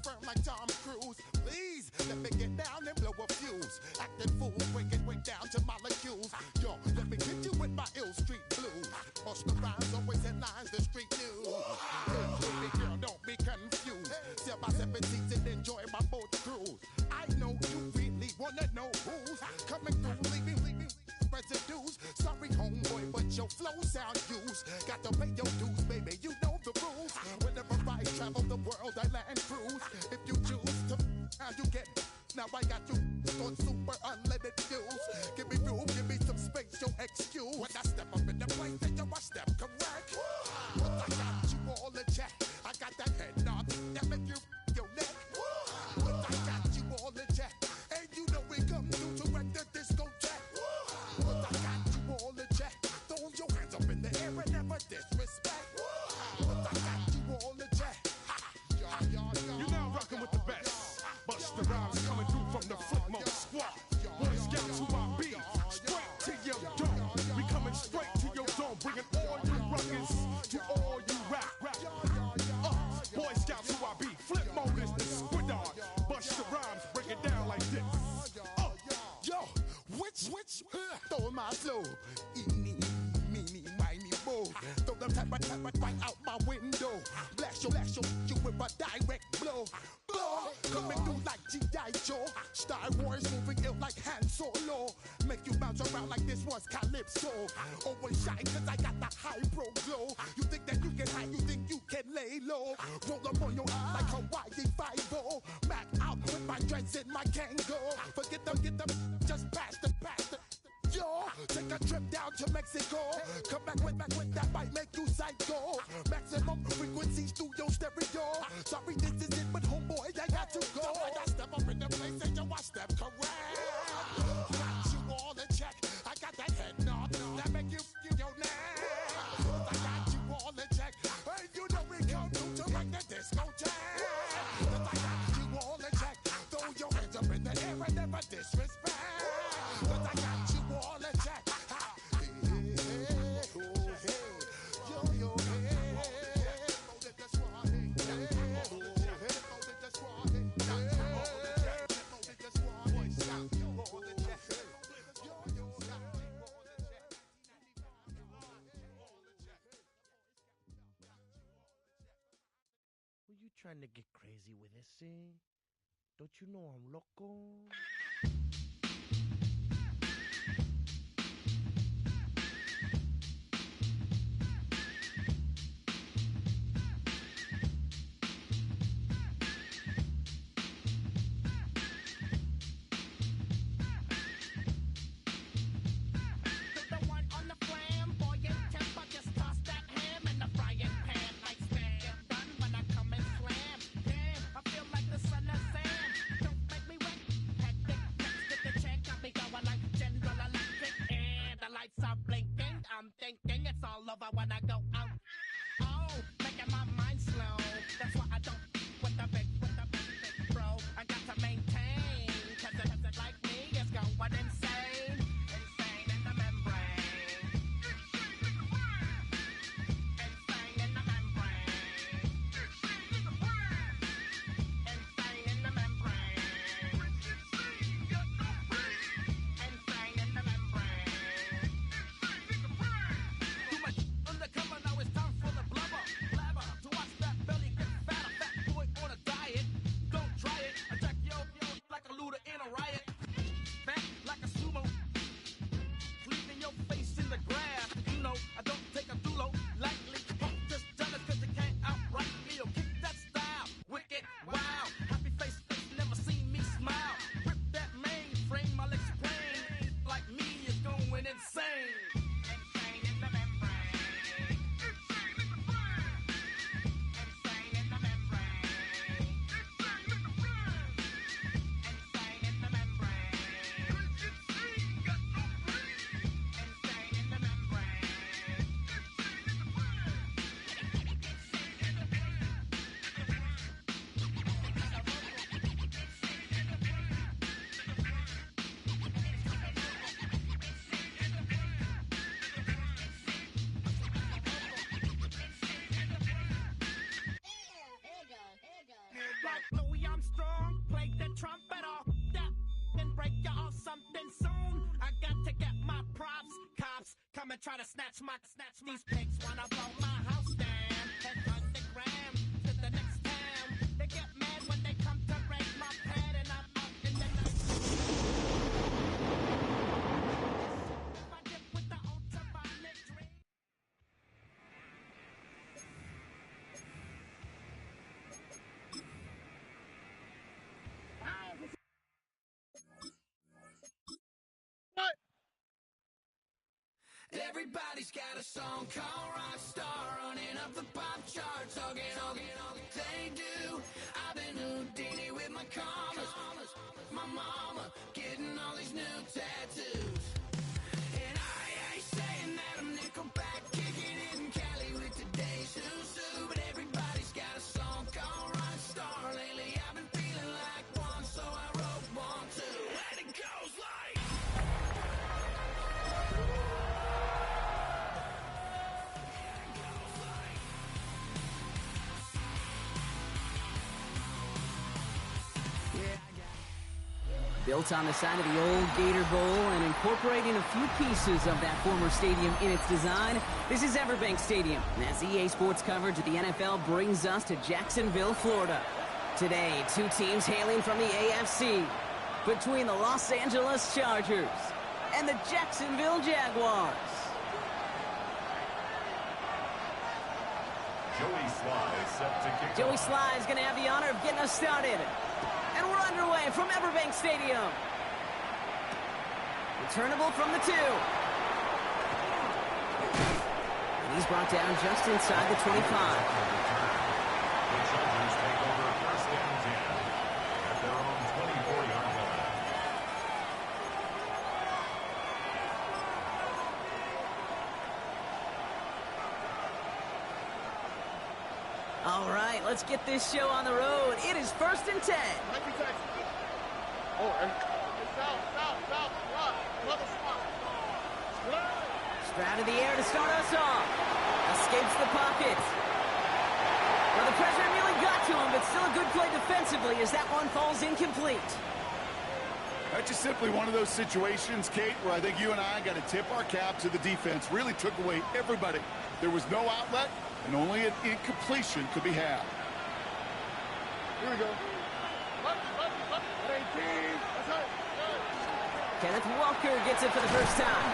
firm like Tom Cruise. Please, let me get down and blow a fuse. Acting fool, breaking way down to molecules. Yo, let me hit you with my ill street blues. Bust the rhymes, always headlines, the street news. Baby girl, don't be confused. Sell my 17s and enjoy my boat cruise. I know you really wanna know who's coming through, leaving residues. Sorry, homeboy, but your flow sound used. Got to pay your dues, baby, you know the rules. Whenever I travel the world, I land cruise. If you choose to, how you get. Now I got you on super unlimited fuels. Give me room, give me some space, your excuse. When I step up in the place, then you I step correct. But I got you all in check. I got that head nod that make you your neck. But I got you all in check. And you know we come through to wreck the discotheque. But I got you all in check. Throw your hands up in the air and never disrespect. But I got you all in check. You're now rocking with the best. Bust the rhymes coming through from the footmost squad. Boy Scouts who I be, straight to your dome. We coming straight to your dome, bringing all you ruckus to all you rap. Boy Scouts who I be, flip mode is the squid on. Bust the rhymes, break it down like this. Yo, which, throw my flow. Eeny, meeny, miny, mo. Throw them type right out my window. Blast you with a direct blow. Coming through like G.I. Joe. Star Wars moving ill like Han Solo. Make you bounce around like this was Calypso. Always shine cause I got the high pro glow. You think that you can hide, you think you can lay low. Roll up on your eye like Hawaii 5-0. Mac out with my dreads in my Kango. Forget them, just pass the. Yo, take a trip down to Mexico. Come back with that might make you psycho. Maximum frequencies through your stereo. Sorry, this is it, but homeboy, I got to go. I got step up in the place and yo, I step correct. Got you all in check. I got that head nod that make you your neck. I got you all in check. Hey, you know we come through to make the discotheque. I got you all in check. Throw your hands up in the air and never disrespect. Cause I got you all in check. Were you trying to get crazy with this, eh? Don't you know I'm loco? I feel like the son of Sam. Don't make me wreck. break y'all something soon. I got to get my props. Cops come and try to snatch these pigs. Wanna blow my house down and run the gram to the next town. They get mad when they come to raid my pad and I'm up in the night. I dip with the ultraviolet dream. Everybody's got a song called Rockstar, running up the pop charts, hugging they do. I've been Houdini with my commas, my mama getting all these new tattoos. And I ain't saying that I'm Nickelback, kicking it in Cali with today's Susu, but everybody's got a song called Rockstar. Lately I've been feeling like one, so I wrote one too. And it goes like Built on the side of the old Gator Bowl and incorporating a few pieces of that former stadium in its design, this is Everbank Stadium. As EA Sports coverage of the NFL brings us to Jacksonville, Florida. Today, two teams hailing from the AFC, between the Los Angeles Chargers and the Jacksonville Jaguars. Joey Sly is going to have the honor of getting us started. And we're underway from Everbank Stadium. Returnable from the 2. And he's brought down just inside the 25. The Chargers take over first and 10 at their own 24-yard line. All right, let's get this show on the road. It is first and 10. Stroud in the air to start us off. Escapes the pocket. Well, the pressure really got to him, but still a good play defensively as that one falls incomplete. That's just simply one of those situations, Kate, where I think you and I got to tip our cap to the defense. Really took away everybody. There was no outlet, and only an incompletion could be had. Here we go. Kenneth Walker gets it for the first time.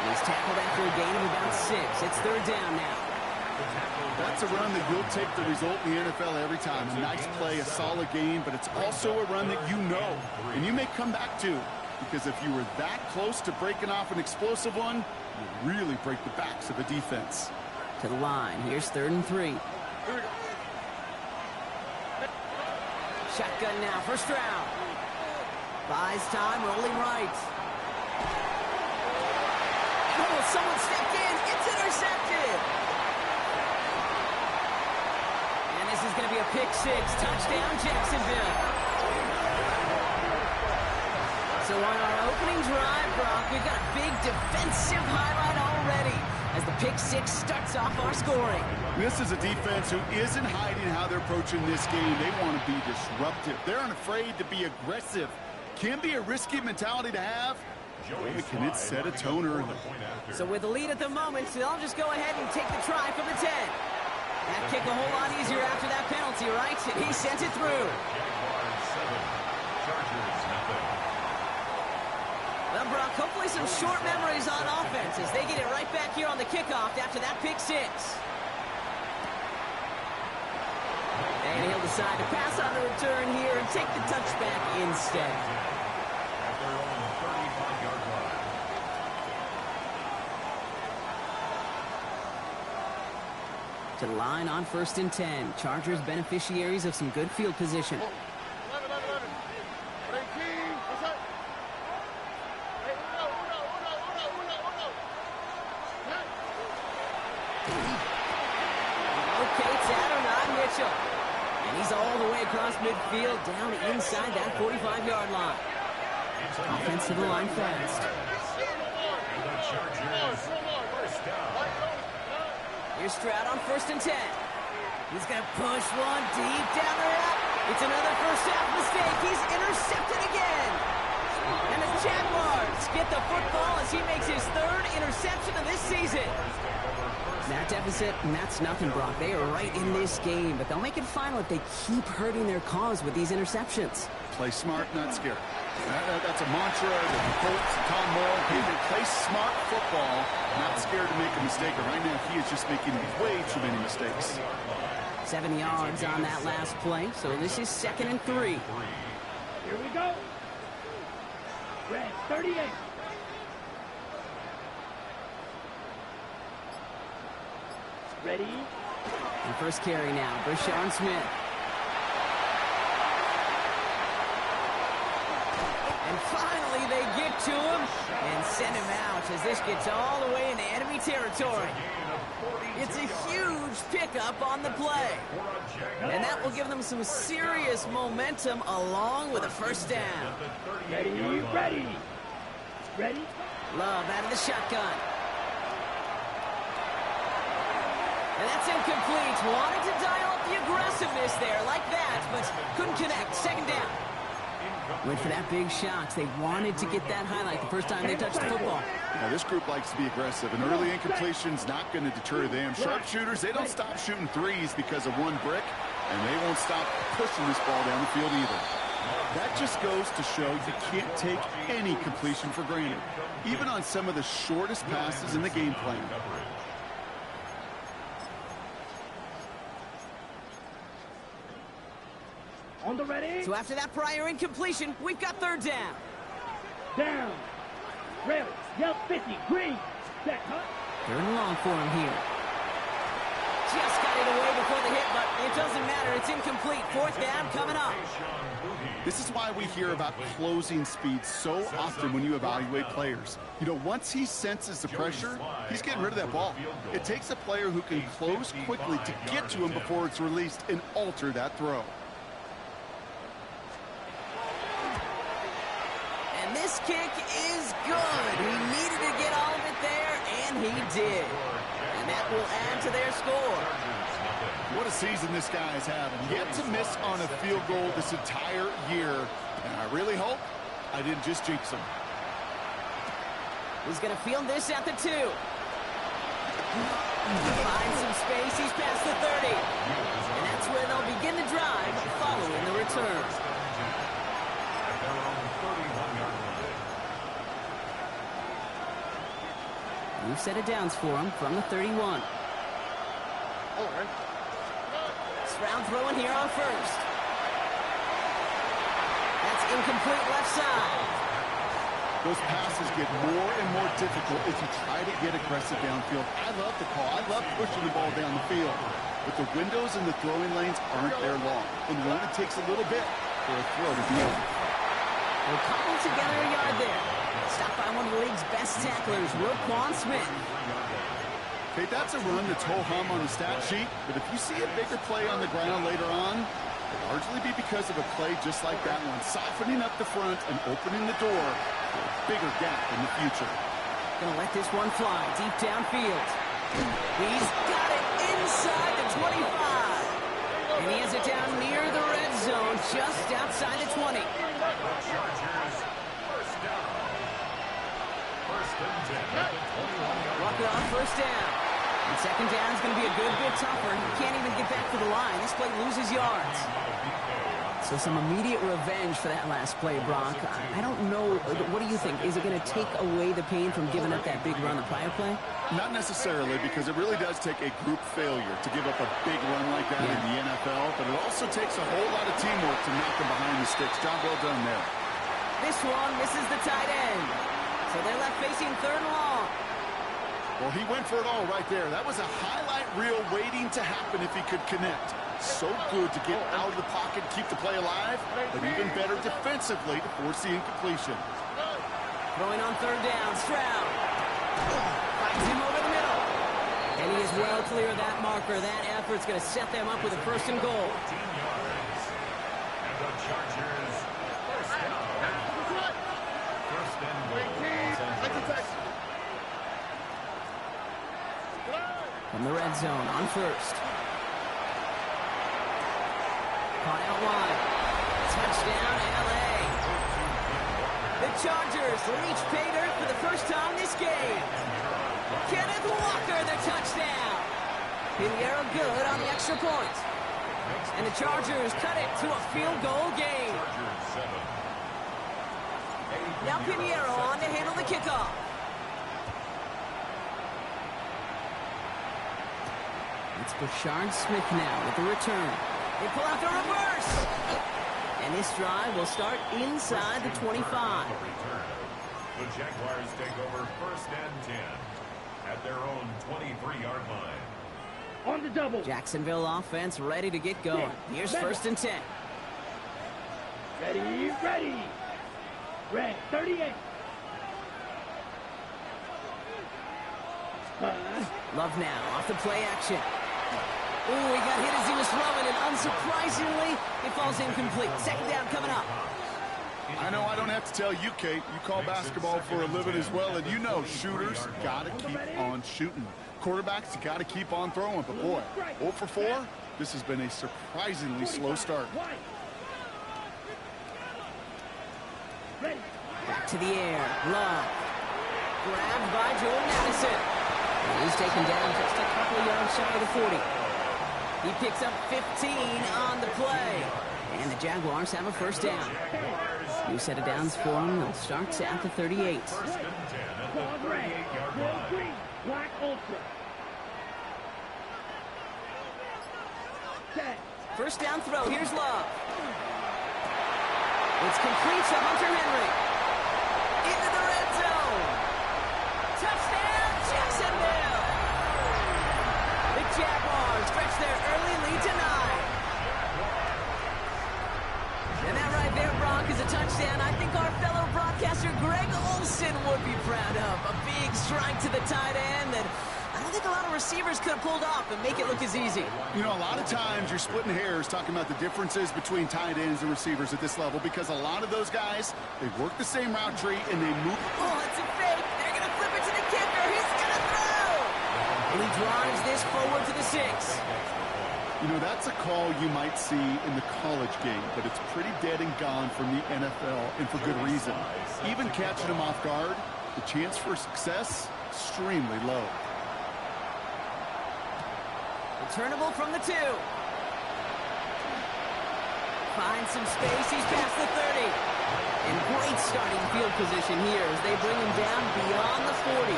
And he's tackled after a gain of about 6. It's third down now. That's a run that you'll take the result in the NFL every time. A nice play, a solid game, but it's also a run that you know, and you may come back to, because if you were that close to breaking off an explosive one, you really break the backs of a defense. To the line. Here's third and 3. Shotgun now for Stroud. Buys time, rolling right. Oh, someone stepped in. It's intercepted. And this is going to be a pick 6. Touchdown, Jacksonville. So on our opening drive, Brock, we've got a big defensive highlight already as the pick 6 starts off our scoring. This is a defense who isn't hiding how they're approaching this game. They want to be disruptive. They're unafraid to be aggressive. Can be a risky mentality to have. Boy, can it set a tone early. So with the lead at the moment, they'll just go ahead and take the try from the 10. That kick a whole lot easier after that penalty, right? And he sent it through. Well, Brock, hopefully some short memories on offense as they get it right back here on the kickoff after that pick 6. And he'll decide to pass on the return here and take the touchback instead. At their own 35-yard line. To the line on first and 10. Chargers beneficiaries of some good field position. And he's all the way across midfield, down inside that 45-yard line. Offensive line fast. Here's Stroud on first and 10. He's going to push one deep down the route. It's another first half mistake. He's intercepted again. And the Jaguars get the football as he makes his third interception of this season. That deficit, and that's nothing, Brock. They are right in this game, but they'll make it final if they keep hurting their cause with these interceptions. Play smart, not scared. That's a mantra that the Colts and Tom Moore, they play smart football, not scared to make a mistake. And right now, he is just making way too many mistakes. 7 yards on that last play, so this is 2nd and 3. Here we go. Red 38. Ready? And first carry now, Brashard Smith. And finally they get to him and send him out as this gets all the way into enemy territory. It's a huge pickup on the play. And that will give them some serious momentum along with a first down. Ready, ready. Ready? Love out of the shotgun. And that's incomplete. Wanted to dial up the aggressiveness there like that, but couldn't connect. 2nd down. Went for that big shot. They wanted to get that highlight the first time they touched the football. Now, this group likes to be aggressive, and early incompletion's not going to deter them. Sharpshooters, they don't stop shooting threes because of one brick, and they won't stop pushing this ball down the field either. That just goes to show you can't take any completion for granted, even on some of the shortest passes in the game plan. On the ready. So after that prior incompletion, we've got 3rd down. Down. Red. Yelp 50. Green. Set cut. 3rd and long for him here. Just got it away before the hit, but it doesn't matter. It's incomplete. 4th down coming up. This is why we hear about closing speed so often when you evaluate players. You know, once he senses the pressure, he's getting rid of that ball. It takes a player who can close quickly to get to him before it's released and alter that throw. And this kick is good. He needed to get all of it there, and he did. And that will add to their score. What a season this guy is having. Yet to miss on a field goal this entire year. And I really hope I didn't just jinx him. He's going to field this at the 2. Finds some space. He's past the 30. And that's where they'll begin the drive following the return. New set of downs for him from the 31. Stroud throwing here on 1st. That's incomplete left side. Those passes get more and more difficult as you try to get aggressive downfield. I love the call. I love pushing the ball down the field. But the windows in the throwing lanes aren't there long. And it only takes a little bit for a throw to be over. They'll cobble together a yard there. Stopped by one of the league's best tacklers, Roquan Smith. Okay, that's a run that's ho-hum on the stat sheet, but if you see a bigger play on the ground later on, it'll largely be because of a play just like that one, softening up the front and opening the door for a bigger gap in the future. Gonna let this one fly deep downfield. He's got it inside the 25. And he has it down near the red zone, just outside the 20. Walker on 1st down. And 2nd down is going to be a good bit tougher. He can't even get back to the line. This play loses yards. So some immediate revenge for that last play, Brock. I don't know. What do you think? Is it going to take away the pain from giving up that big run the prior play? Not necessarily, because it really does take a group failure to give up a big run like that in the NFL, but it also takes a whole lot of teamwork to knock them behind the sticks. Job well done there. This one misses the tight end. So they're left facing 3rd and long. Well, he went for it all right there. That was a highlight reel waiting to happen if he could connect. So good to get out of the pocket, keep the play alive, but even better defensively to force the incompletion. Throwing on 3rd down, Stroud. Finds him over the middle. And he is well clear of that marker. That effort's going to set them up with a 1st and goal. And the Chargers, 1st down. 1st and goal. From the red zone on 1st. Caught out wide. Touchdown, L.A. The the Chargers reach pay dirt for the first time this game. Kenneth Walker, the touchdown. Pinheiro good on the extra point. And the Chargers cut it to a field goal game. Now Pinheiro on to handle the kickoff. It's Bashard Smith now with the return. They pull out the reverse. And this drive will start inside the 25. The Jaguars take over 1st and 10 at their own 23-yard line. On the double. Jacksonville offense ready to get going. Here's 1st and 10. Ready, ready. Red 38. Love now off the play action. Ooh, he got hit as he was throwing, and unsurprisingly, it falls incomplete. 2nd down coming up. I know I don't have to tell you, Kate. You call basketball for a living as well, and you know shooters got to keep on shooting. Quarterbacks got to keep on throwing. But, boy, 0 for 4, this has been a surprisingly slow start. Back to the air. Love. Grabbed by Jordan Addison. He's taken down just a couple of yards shy of the 40. He picks up 15 on the play. And the Jaguars have a 1st down. New set of downs for them. They'll start at the 38. Black Ultra. 1st down throw. Here's Love. It's complete to Hunter Henry. Into the red zone. Touchdown, Jacksonville. The Jaguars stretch their early lead to 9. And that right there, Brock, is a touchdown I think our fellow broadcaster Greg Olson would be proud of. A big strike to the tight end that I don't think a lot of receivers could have pulled off and make it look as easy. You know, a lot of times you're splitting hairs talking about the differences between tight ends and receivers at this level because a lot of those guys, they work the same route tree and they move. Oh, it's a fake. They're going to flip it to the kicker. He's going to throw. And he drives this forward to the 6. You know, that's a call you might see in the college game, but it's pretty dead and gone from the NFL, and for good reason. Even catching him off guard, the chance for success, extremely low. Returnable from the 2. Finds some space. He's past the 30. And great starting field position here as they bring him down beyond the 40.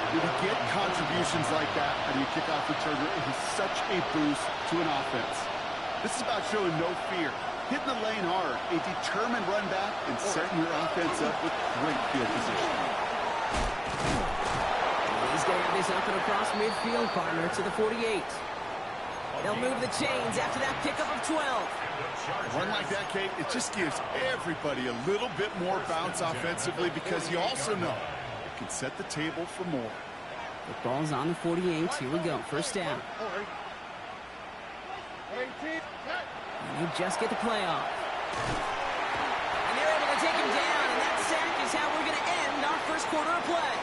When you get contributions like that out of your kickoff returner, it is such a boost to an offense. This is about showing no fear, hitting the lane hard, a determined run back, and setting your offense up with great field position. He's going to have this up and across midfield, partner, to the 48. They'll move the chains after that pickup of 12. A run like that, Kate, it just gives everybody a little bit more bounce offensively because you also know can set the table for more. The ball's on the 48. Here we go. 1st down. And you just get the play off. And they're able to take him down, and that sack is how we're going to end our 1st quarter of play.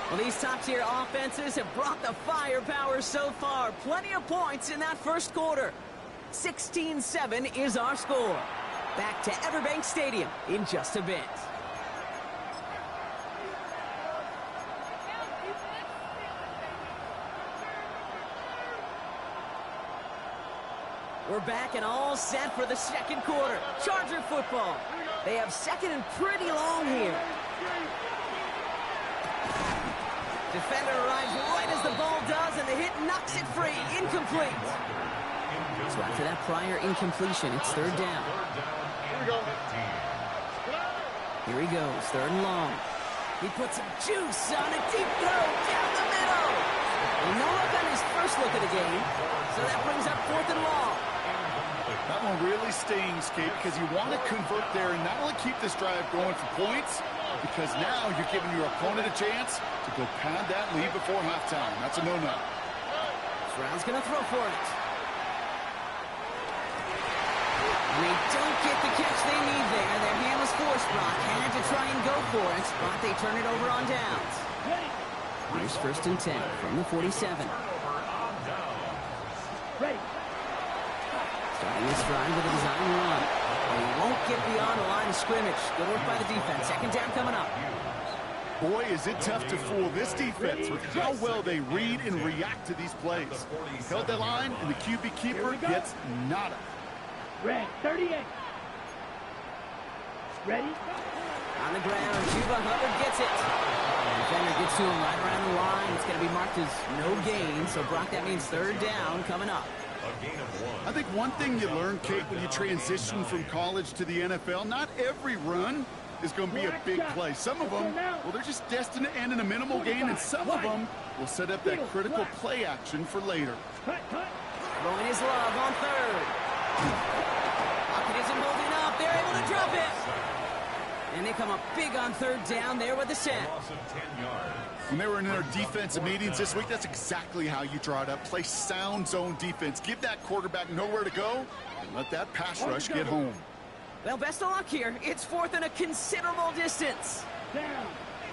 Well, these top-tier offenses have brought the firepower so far. Plenty of points in that 1st quarter. 16-7 is our score. Back to Everbank Stadium in just a bit. We're back and all set for the 2nd quarter. Charger football. They have 2nd and pretty long here. Defender arrives right as the ball does, and the hit knocks it free. Incomplete. So after that prior incompletion, it's 3rd down. Here he goes, 3rd and long. He puts some juice on a deep throw down the middle. And no look on his first look of the game, so that brings up 4th and long. That one really stings, Kate, because you want to convert there and not only keep this drive going for points, because now you're giving your opponent a chance to go pound that lead before halftime. That's a no-no. Brown's going to throw for it. And they don't get the catch they need there. Their hand was forced, Brock. Had to try and go for it, but they turn it over on downs. Here's 1st and 10 from the 47. Ready. Starting this drive with a design run. He won't get beyond the line of scrimmage. Good work by the defense. Second down coming up. Boy, is it tough to fool this defense with how well they read and react to these plays. Held that line, and the QB keeper gets nada. Red 38. Ready? On the ground, Chuba Hubbard gets it. The defender gets to him right around the line. It's going to be marked as no gain. So, Brock, that means third down coming up. I think one thing you learn, Kate, when you transition from college to the NFL, not every run is going to be a big play. Some of them, well, they're just destined to end in a minimal gain, and some of them will set up that critical play action for later. Throwing his love on third. Pocket isn't holding up. They're able to drop it. And they come up big on third down there with the set. When they were in their defensive meetings this week, that's exactly how you draw it up. Play sound zone defense. Give that quarterback nowhere to go, and let that pass rush get home. Well, best of luck here. It's fourth and a considerable distance. Down.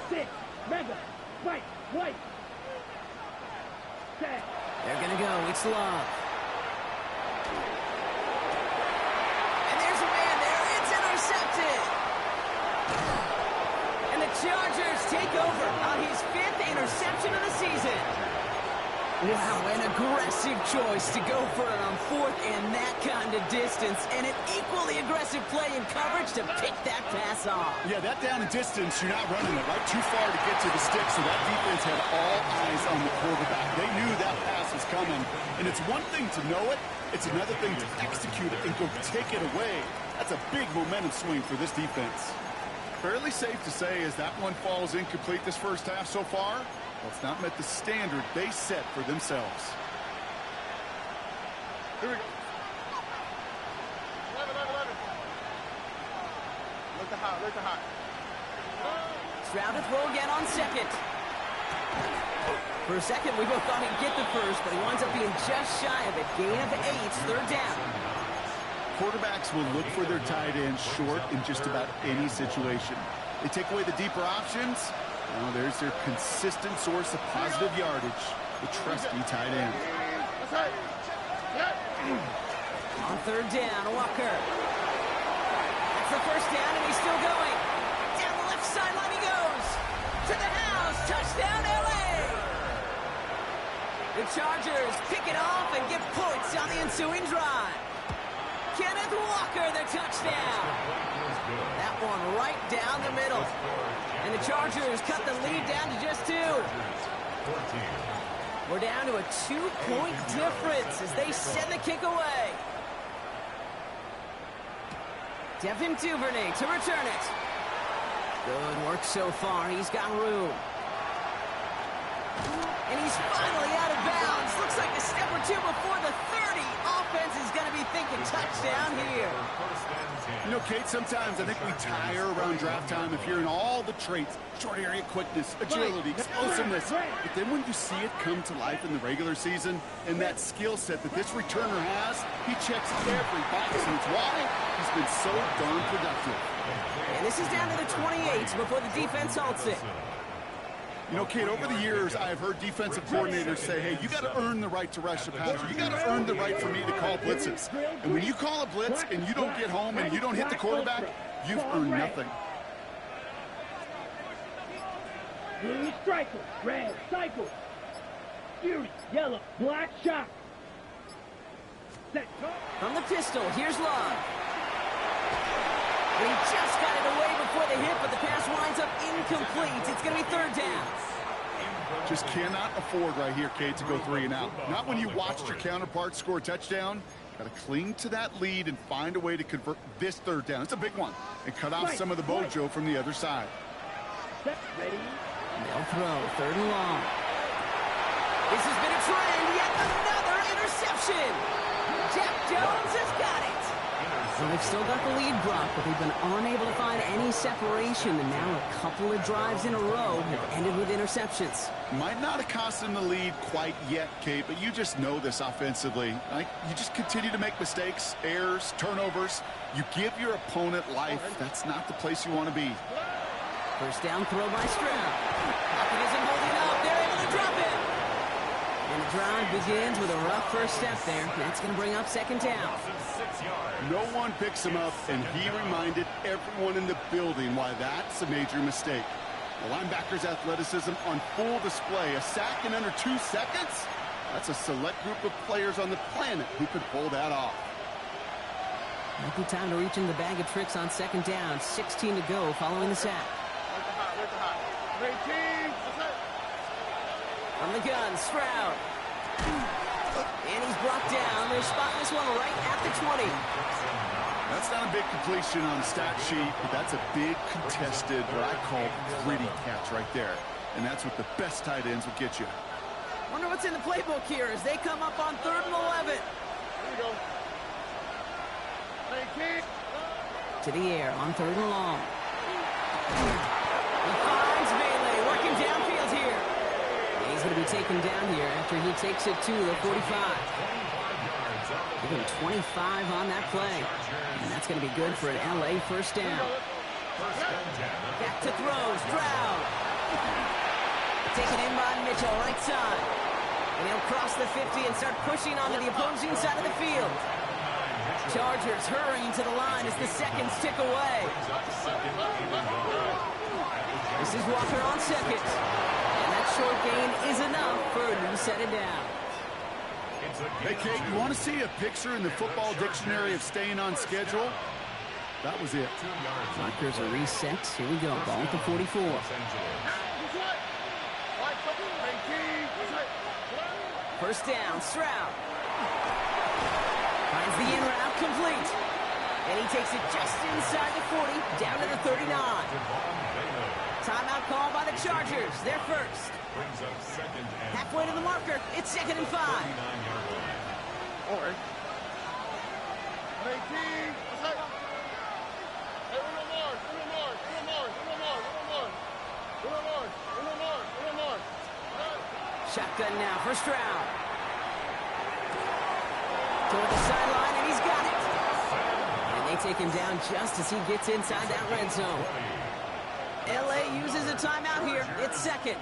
6. Mega. White. Set. They're going to go. It's Love. And there's a man there. It's intercepted. And the Chargers take over on his 5th interception of the season. Wow, an aggressive choice to go for it on 4th and that kind of distance. And an equally aggressive play in coverage to pick that pass off. Yeah, that down and distance, you're not running it right too far to get to the stick, so that defense had all eyes on the quarterback. They knew that pass was coming, and it's one thing to know it, it's another thing to execute it and go take it away. That's a big momentum swing for this defense. Fairly safe to say as that one falls incomplete this first half so far, well, it's not met the standard they set for themselves. Here we go. 11. Look the hot. Stroud to throw again on second. For a second, we both thought he'd get the first, but he winds up being just shy of it. Gain of 8, third down. Quarterbacks will look for their tight end short in just about any situation. They take away the deeper options. Well, there's their consistent source of positive yardage, the trusty tight end. On third down, Walker. That's the first down, and he's still going. Down the left sideline he goes. To the house. Touchdown, L.A. The Chargers pick it off and get points on the ensuing drive. Kenneth Walker, the touchdown. That one right down the middle. And the Chargers cut the lead down to just 2. We're down to a 2-point difference as they send the kick away. Devin Duvernay to return it. Good work so far. He's got room. And he's finally out of bounds. Looks like a step or two before the 30. Offense is going to be thinking touchdown here. You know, Kate, sometimes I think we tire around draft time if you're in all the traits, short area quickness, agility, explosiveness. But then when you see it come to life in the regular season and that skill set that this returner has, he checks every box. And it's why he's been so darn productive. And this is down to the 28 before the defense halts it. You know, Kate, over the years, I've heard defensive coordinators say, hey, you got to earn the right to rush the passer. You got to earn the right for me to call blitzes. And when you call a blitz and you don't get home and you don't hit the quarterback, you've earned nothing. Blue striker, red cycle. Fury, yellow, black shot. Set. From the pistol, here's Love. And he just got it away before the hit, but the pass winds up incomplete. It's going to be third down. Just cannot afford right here, Kate, to go 3 and out. Not when you watched your counterpart score a touchdown. Got to cling to that lead and find a way to convert this third down. It's a big one. And cut off some of the mojo from the other side. Ready? They'll throw, third and long. This has been a trend, yet another interception. Jack Jones has got it. Well, they've still got the lead, Brock, but they've been unable to find any separation, and now a couple of drives in a row have ended with interceptions. Might not have cost them the lead quite yet, Kate, but you just know this offensively. You just continue to make mistakes, errors, turnovers. You give your opponent life. That's not the place you want to be. First down throw by Stroud. Pocket isn't holding up. They're able to drop it. And the drive begins with a rough first step there. That's going to bring up second down. No one picks him up, and he reminded everyone in the building why that's a major mistake. The linebacker's athleticism on full display. A sack in under 2 seconds? That's a select group of players on the planet who could pull that off. Might be time to reach in the bag of tricks on second down. 16 to go following the sack. From the gun, Stroud. And he's brought down. They'll spot this one right at the 20. That's not a big completion on the stat sheet, but that's a big contested, what I call gritty catch right there. And that's what the best tight ends will get you. Wonder what's in the playbook here as they come up on 3rd and 11. Here we go. To the air on 3rd and long. He finds Bailey working downfield here. And he's going to be taken down here after he takes it to the 45. Give him 25 on that play. And that's going to be good for an LA first down. Back to throw, Stroud. Taken in by Mitchell, right side. And he'll cross the 50 and start pushing onto the opposing side of the field. Chargers hurrying to the line as the seconds tick away. This is Walker on second. And that short gain is enough for a new set of downs. Hey, Kate, you want to see a picture in the football dictionary of staying on schedule? That was it. Markers are reset. Here we go. Ball at the 44. First down, Stroud. Finds the in route complete. And he takes it just inside the 40, down to the 39. Timeout call by the Chargers. They're first. Halfway to the marker. It's 2nd and 5. All right. 18. Shotgun now for Stroud. Toward the sideline, and he's got it. And they take him down just as he gets inside that red zone. LA uses a timeout here. It's second.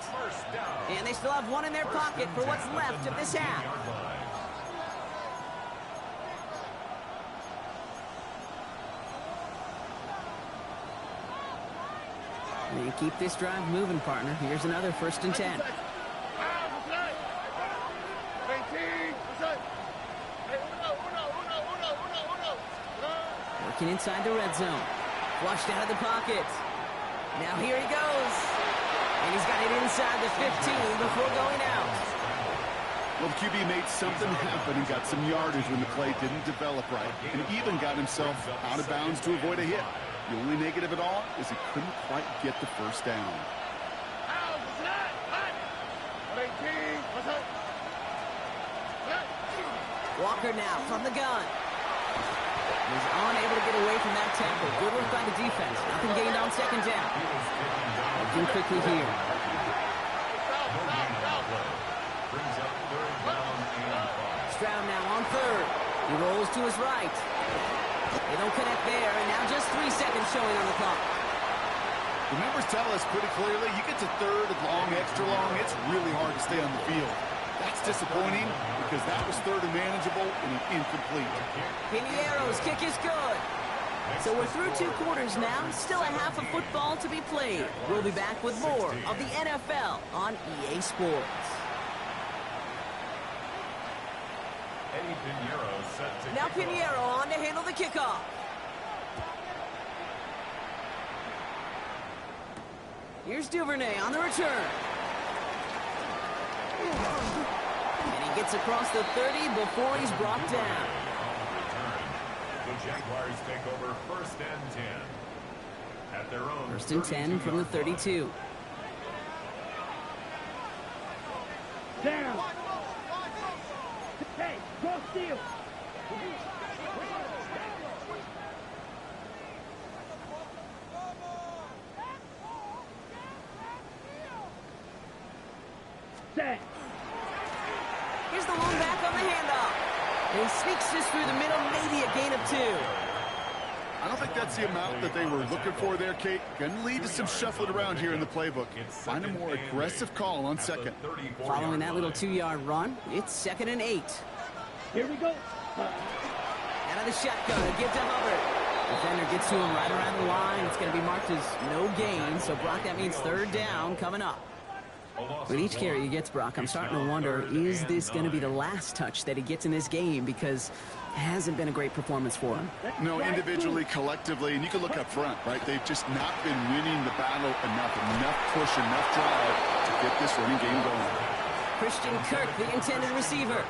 And they still have one in their pocket for what's left of this half. You keep this drive moving, partner. Here's another 1st and 10. Working inside the red zone. Flushed out of the pocket. Now here he goes. And he's got it inside the 15 before going out. Well, the QB made something happen and got some yardage when the play didn't develop right. And even got himself out of bounds to avoid a hit. The only negative at all is he couldn't quite get the first down. Walker now from the gun. He's unable to get away from that tackle. Good work by the defense. Nothing gained on second down. Looking quickly here. Stroud now on 3rd. He rolls to his right. They don't connect there, and now just 3 seconds showing on the clock. The numbers tell us pretty clearly, you get to 3rd and long, extra long, it's really hard to stay on the field. That's disappointing because that was 3rd and manageable and incomplete. Piniero's kick is good. So we're through 2 quarters now. Still a half of football to be played. We'll be back with more of the NFL on EA Sports. Now Piniero on to handle the kickoff. Here's Duvernay on the return. And he gets across the 30 before he's brought down. The Jaguars take over 1st and 10 at their own 1st and 10 from the 32. Down. Hey, go steal. Set. Here's the lone back on the handoff. And he sneaks this through the middle, maybe a gain of 2. I don't think think that's the amount that they were looking for there, Kate. Going to lead to some shuffling around here in the playbook. Find a more aggressive call on second. Following that little 2-yard run, it's 2nd and 8. Here we go. Out of the shotgun, a give to Hubbard. Defender gets to him right around the line. It's going to be marked as no gain. So, Brock, that means 3rd down coming up. With each carry he gets, Brock, I'm starting to wonder, is this going to be the last touch that he gets in this game? Because it hasn't been a great performance for him. No, individually, collectively, and you can look up front, right? They've just not been winning the battle enough push, enough drive to get this running game going. Christian Kirk, the intended receiver.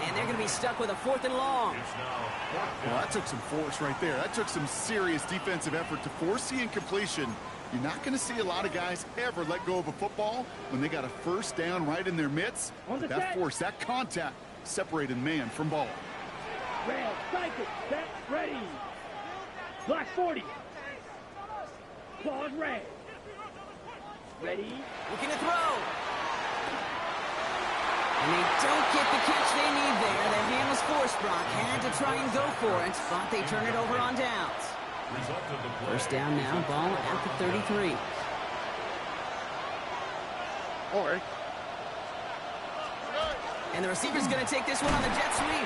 And they're going to be stuck with a 4th and long. Well, that took some force right there. That took some serious defensive effort to force the incompletion. You're not going to see a lot of guys ever let go of a football when they got a 1st down right in their midst. But that force, that contact, separated man from ball. Rail, cycle, set, ready. Black 40. Pause, red. Ready. Looking to throw. And they don't get the catch they need there. The hand was forced, Brock. Had to try and go for it, but they turn it over on downs. 1st down now, ball at the 33. And the receiver's going to take this one on the jet sweep.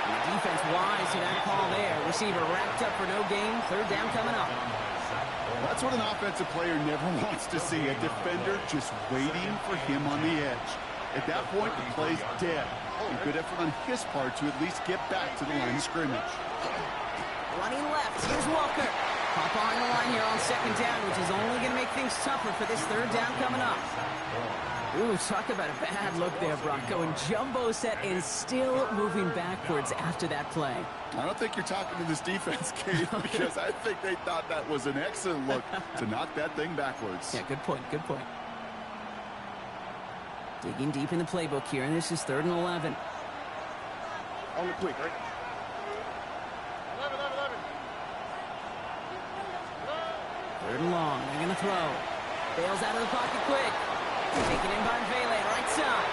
And the defense wise to that call there. Receiver wrapped up for no gain. 3rd down coming up. That's what an offensive player never wants to see. A defender just waiting for him on the edge. At that point, the play's dead. A good effort on his part to at least get back to the line of scrimmage. Running left, here's Walker. Pop on the line here on 2nd down, which is only going to make things tougher for this 3rd down coming up. Ooh, talk about a bad look there, Brock. Going jumbo set and still moving backwards after that play. I don't think you're talking to this defense, Kate, because I think they thought that was an excellent look to knock that thing backwards. Yeah, good point, good point. Digging deep in the playbook here, and this is 3rd and 11. On the quick, right? 3rd and long, they're going to throw. Bails out of the pocket quick. Taken in by Vele, right side.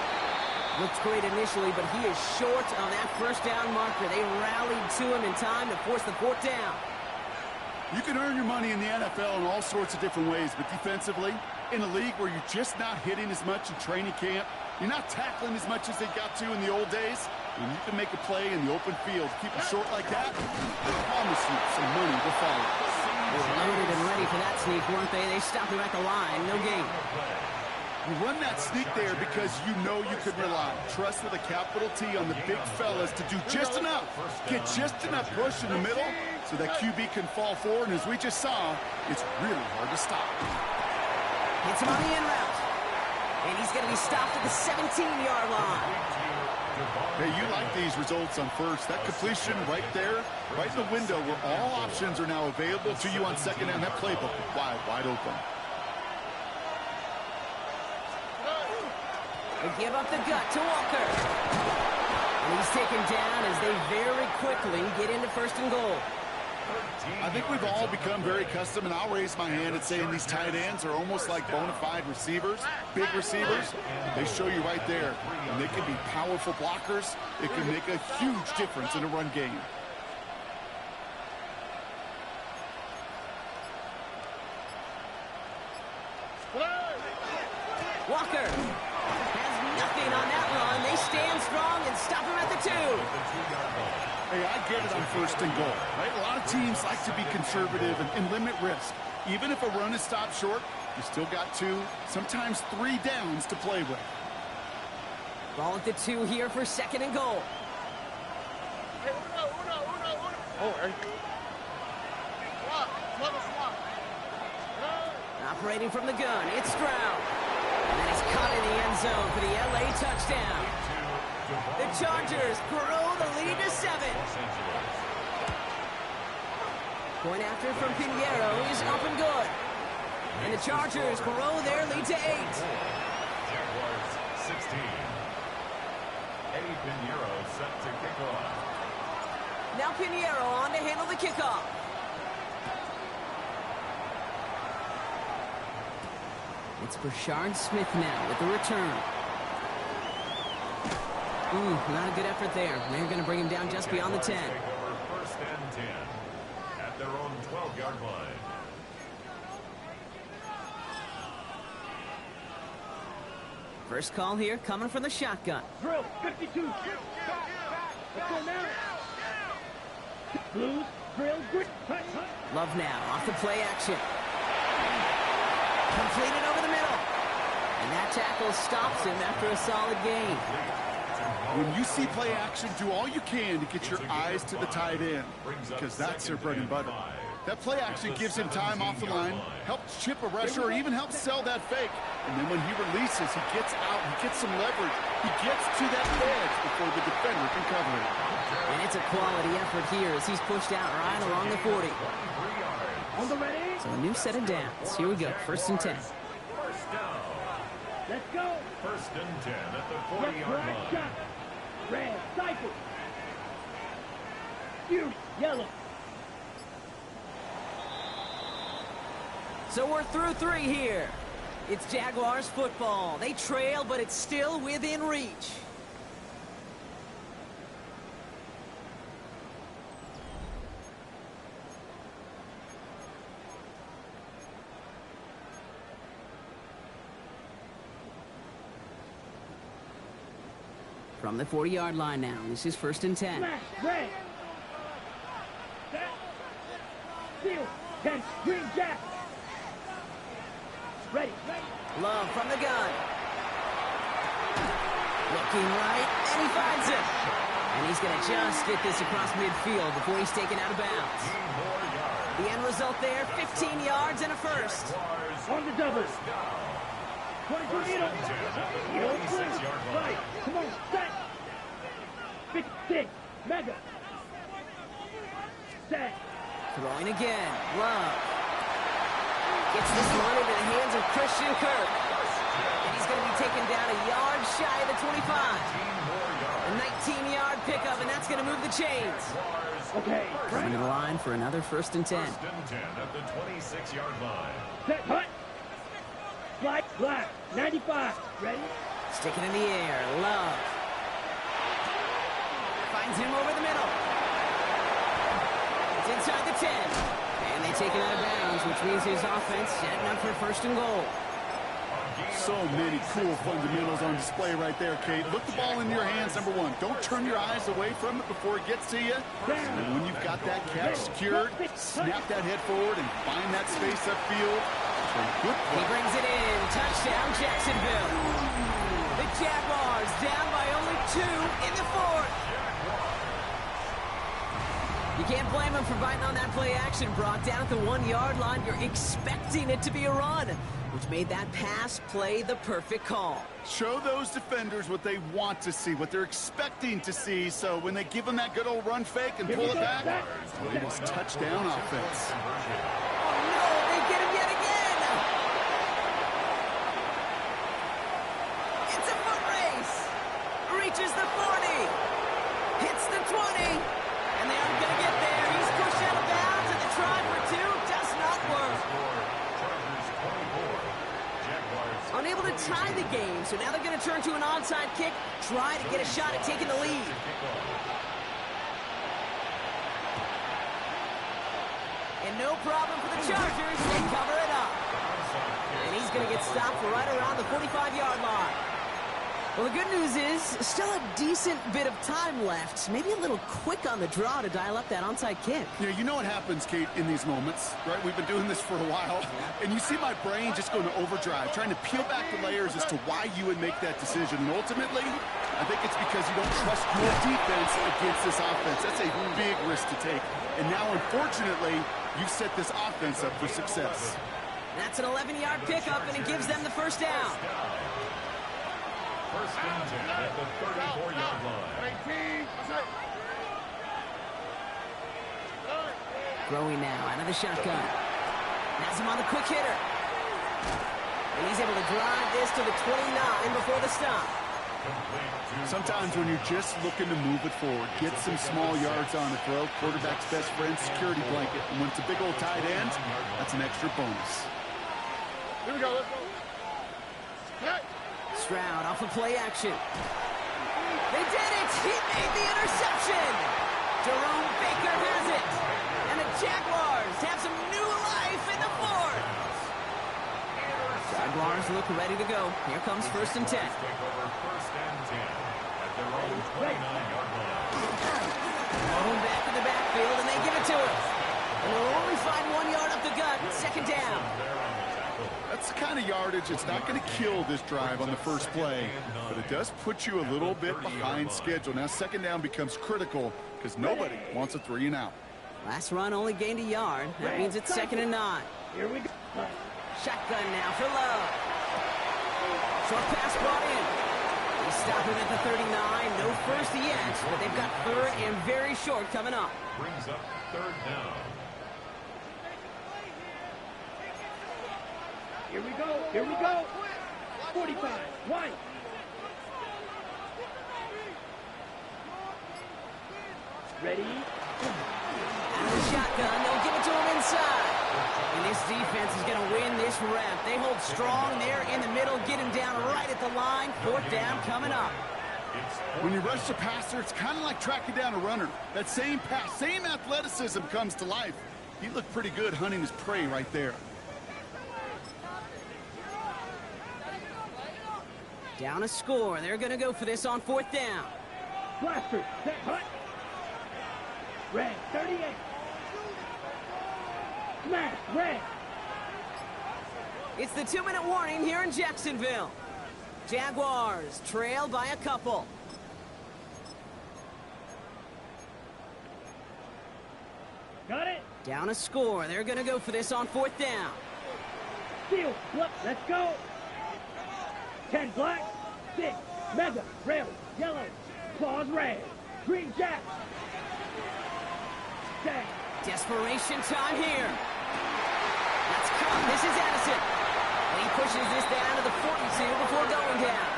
Looked great initially, but he is short on that 1st down marker. They rallied to him in time to force the 4th down. You can earn your money in the NFL in all sorts of different ways, but defensively, in a league where you're just not hitting as much in training camp, you're not tackling as much as they got to in the old days, when you can make a play in the open field, keep it short like that, I promise you some money will follow. They were loaded and ready for that sneak, weren't they? They stopped him at the line, no gain. You run that sneak there because you know you could rely. Trust with a capital T on the big fellas to do just enough. Get just enough push in the middle so that QB can fall forward. And as we just saw, it's really hard to stop. Hits him on the in route. And he's going to be stopped at the 17-yard line. Hey, you like these results on 1st. That completion right there, right in the window where all options are now available to you on 2nd down. That playbook wide open. They give up the gut to Walker. And he's taken down as they very quickly get into 1st and goal. I think we've all become very accustomed, and I'll raise my hand at saying these tight ends are almost like bona fide receivers, big receivers. They show you right there, and they can be powerful blockers. It can make a huge difference in a run game. Walker has nothing on that run. They stand strong and stop him at the 2. Hey, I get it on 1st and goal, right? A lot of teams like to be conservative and limit risk. Even if a run is stopped short, you still got 2, sometimes 3 downs to play with. Ball at the 2 here for 2nd and goal. Operating from the gun, it's Stroud. And then he's caught in the end zone for the LA touchdown. The Chargers grow the lead to 7. Point after from Pinheiro is up and good. And the Chargers grow their lead to 8. Jaguars 16. Eddie Pinheiro set to kick off. Now Pinheiro on to handle the kickoff. It's Brashard Smith now with the return. Not a good effort there. They're going to bring him down just beyond the 10. Take over 1st and 10 at their own 12-yard line. First call here coming from the shotgun. Drill, 52. Let's go now. Blues, drill, grit, hut. Love now, off the play action. Completed over the middle. And that tackle stops him after a solid gain. When you see play action, do all you can to get your eyes to the tight end, because that's their bread and butter. That play action gives him time off the line, helps chip a rusher, or even helps sell that fake. And then when he releases, he gets out, he gets some leverage. He gets to that edge before the defender can cover it. And it's a quality effort here as he's pushed out right along the 40. On the ready. So a new set of downs. Here we go, 1st and 10. First down. Let's go. 1st and 10 at the Left 40-yard flag line. shot. Red, cycle. Fury, yellow. So we're through 3 here. It's Jaguars football. They trail, but it's still within reach. From the 40-yard line now, this is 1st and 10. Flash, red. Set. Seal, 10, green jack. Ready. Love from the gun. Looking right, and he finds it. And he's going to just get this across midfield before he's taken out of bounds. The end result there, 15 yards and a first. On the double. 22 needle. Needle, right. Come on, set. Big stick. Mega. Set. Throwing again. Love. Gets this one into the hands of Christian Kirk. And he's going to be taken down a yard shy of the 25. A 19-yard pickup, and that's going to move the chains. Okay. Coming to the line for another 1st and 10. 1st and 10 at the 26-yard line. Set, hut. Black, black. 95. Ready? Sticking in the air. Love. Finds him over the middle. It's inside the 10. And they take it out of bounds, which means his offense setting up for 1st and goal. So many cool fundamentals on display right there, Kate. Look the ball in your hands, number 1. Don't turn your eyes away from it before it gets to you. And when you've got that catch secured, snap that head forward and find that space upfield. Good play. He brings it in. Touchdown, Jacksonville. The Jaguars down by only 2 in the 4th. You can't blame him for biting on that play action, Brock. Down at the 1-yard line, you're expecting it to be a run, which made that pass play the perfect call. Show those defenders what they want to see, what they're expecting to see, so when they give them that good old run fake and pull it back, it is touchdown offense. Oh, no, they get him yet again. It's a foot race. Reaches the 40. Hits the 20. And they aren't going to get there. He's pushed out of bounds, and the try for 2 does not work. Unable to tie the game, so now they're going to turn to an onside kick, try to get a shot at taking the lead. And no problem for the Chargers. They cover it up. And he's going to get stopped right around the 45-yard line. Well, the good news is still a decent bit of time left. Maybe a little quick on the draw to dial up that onside kick. Yeah, you know what happens, Kate, in these moments, right? We've been doing this for a while, and you see my brain just going to overdrive, trying to peel back the layers as to why you would make that decision. And ultimately, I think it's because you don't trust your defense against this offense. That's a big risk to take. And now, unfortunately, you've set this offense up for success. That's an 11-yard pickup, and it gives them the first down. 1st and 10 at the 34-yard line. Throwing now out of the shotgun. Has him on the quick hitter. And he's able to drive this to the 29 before the stop. Sometimes when you're just looking to move it forward, get some small yards on the throw, quarterback's best friend, security blanket. And when it's a big old tight end, that's an extra bonus. Here we go, let's go. Stroud off of play action. They did it! He made the interception! Jerome Baker has it! And the Jaguars have some Jaguars look ready to go. Here comes 1st and 10. Take over 1st and 10 at their own 29-yard line. Thrown back to the backfield, and they give it to him. And they'll only find 1 yard up the gut. 2nd down. That's the kind of yardage it's not going to kill this drive on the first play, but it does put you a little bit behind schedule. Now 2nd down becomes critical because nobody wants a 3 and out. Last run only gained a yard. That means it's 2nd and 9. Here we go. Shotgun now for Love. Short pass brought in. They stop him at the 39. No first yet, but they've got 3rd and very short coming up. Brings up 3rd down. Here we go. Here we go. 45. White. Ready? Out of the shotgun, they'll give it to him inside. And this defense is going to win this rep. They hold strong there in the middle, get him down right at the line. 4th down coming up. When you rush the passer, it's kind of like tracking down a runner. That same pass, same athleticism comes to life. He looked pretty good hunting his prey right there. Down a score. They're going to go for this on 4th down. Blaster. Set. Hut. Red. 38. Smash. Red. It's the 2-minute warning here in Jacksonville. Jaguars trail by a couple. Got it. Down a score. They're going to go for this on 4th down. Steel. Look. Let's go. 10 black. 6. Mega. Red. Yellow. Claws red. Green jack. Dang. Desperation time here. That's caught. This is Addison. He pushes this down to the 42 before going down.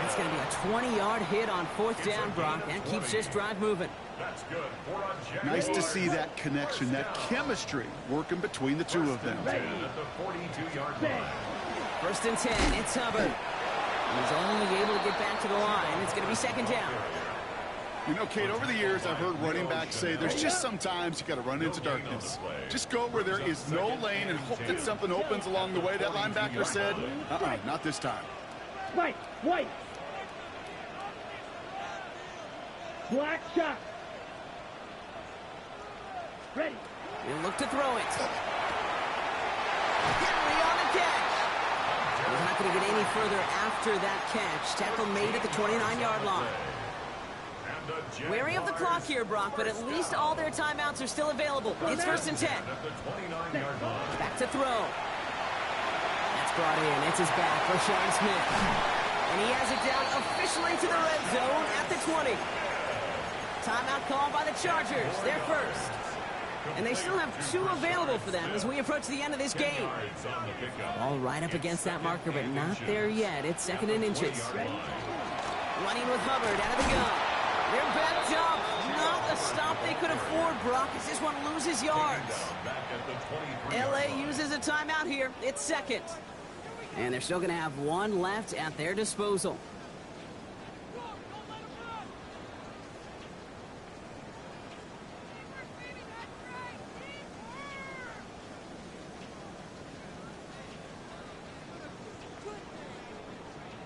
It's going to be a 20-yard hit on 4th down, Brock. That keeps this drive moving. That's good. Nice to see that connection, that chemistry working between the two of them. At the 42-yard line. 1st and 10. It's Hubbard. He's only able to get back to the line. It's going to be 2nd down. You know, Kate, over the years, I've heard running backs say there's just sometimes you got to run into darkness. Just go where there is no lane and hope that something opens along the way. That linebacker said, not this time. White. White. Black shot. Ready. He'll look to throw it. Henry on the catch. He's not going to get any further after that catch. Tackle made at the 29-yard line. Wary of the clock here, Brock, but at least all their timeouts are still available. It's 1st and 10. Back to throw. That's brought in. It's his back, Rashawn Smith. And he has it down officially to the red zone at the 20. Timeout called by the Chargers. They're first. And they still have 2 available for them as we approach the end of this game. All right up against that marker, but not there yet. It's 2nd and inches. Running with Hubbard out of the gun. They're backed up. Not a stop they could afford, Brock, as this one loses yards. LA uses a timeout here. It's 2nd. And they're still going to have 1 left at their disposal.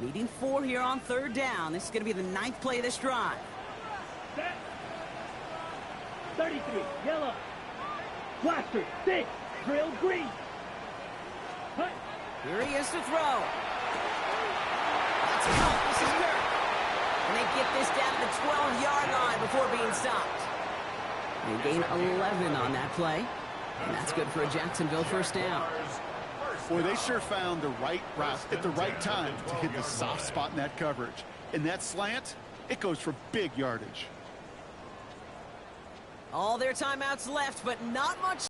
Needing 4 here on 3rd down. This is going to be the 9th play of this drive. Set. 33. Yellow. Blaster. 6. Drill green. Hut. Here he is to throw. That's caught. This is Kirk. And they get this down to the 12-yard line before being stopped. They gain 11 on that play. And that's good for a Jacksonville 1st down. Boy, they sure found the right route at the right time to hit the soft spot in that coverage. And that slant, it goes for big yardage. All their timeouts left, but not much